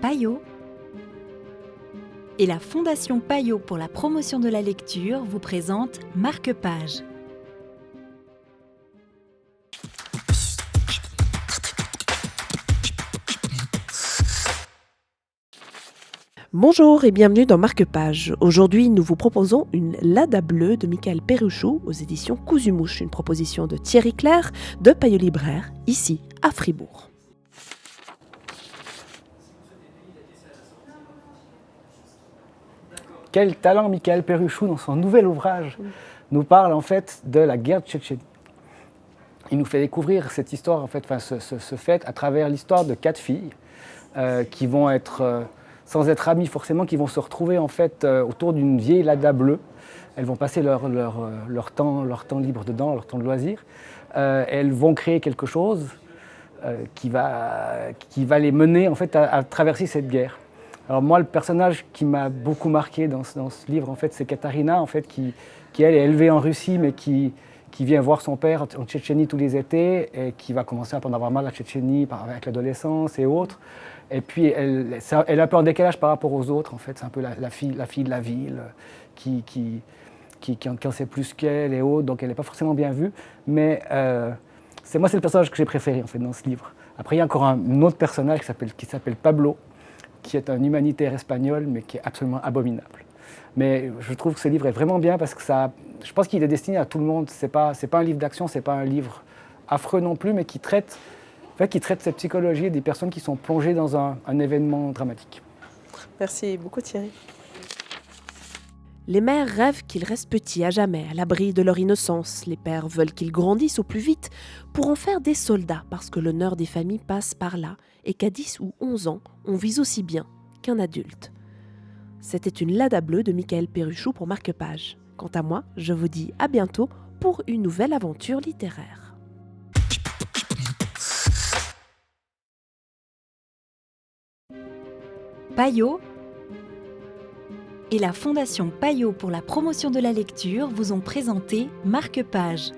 Payot et la Fondation Payot pour la promotion de la lecture vous présente Marque-Page. Bonjour et bienvenue dans Marque-Page. Aujourd'hui, nous vous proposons une Lada bleue de Michael Perruchou aux éditions Cousu-Mouche, une proposition de Thierry Clair de Payot Libraire, ici à Fribourg. Quel talent Michael Perruchou, dans son nouvel ouvrage, nous parle en fait de la guerre de Tchétchénie. Il nous fait découvrir cette histoire, en fait, ce fait à travers l'histoire de 4 filles qui vont être, sans être amies forcément, qui vont se retrouver en fait autour d'une vieille Lada bleue. Elles vont passer leur temps libre dedans, leur temps de loisir. Elles vont créer quelque chose qui va les mener en fait à traverser cette guerre. Alors moi, le personnage qui m'a beaucoup marqué dans ce livre, en fait, c'est Katarina, en fait, qui elle est élevée en Russie, mais qui vient voir son père en Tchétchénie tous les étés et qui va commencer à en avoir mal à la Tchétchénie avec l'adolescence et autres. Et puis elle est un peu en décalage par rapport aux autres, en fait. C'est un peu la fille de la ville qui en sait plus qu'elle et autres, donc elle n'est pas forcément bien vue. Mais c'est le personnage que j'ai préféré, en fait, dans ce livre. Après, il y a encore un autre personnage qui s'appelle Pablo, qui est un humanitaire espagnol, mais qui est absolument abominable. Mais je trouve que ce livre est vraiment bien parce que je pense qu'il est destiné à tout le monde. C'est pas un livre d'action, c'est pas un livre affreux non plus, mais qui traite cette psychologie des personnes qui sont plongées dans un événement dramatique. Merci beaucoup Thierry. Les mères rêvent qu'ils restent petits à jamais, à l'abri de leur innocence. Les pères veulent qu'ils grandissent au plus vite pour en faire des soldats, parce que l'honneur des familles passe par là, et qu'à 10 ou 11 ans, on vise aussi bien qu'un adulte. C'était une Lada bleue de Michael Perruchou pour Marque-Page. Quant à moi, je vous dis à bientôt pour une nouvelle aventure littéraire. Payot et la Fondation Payot pour la promotion de la lecture vous ont présenté Marque-Page.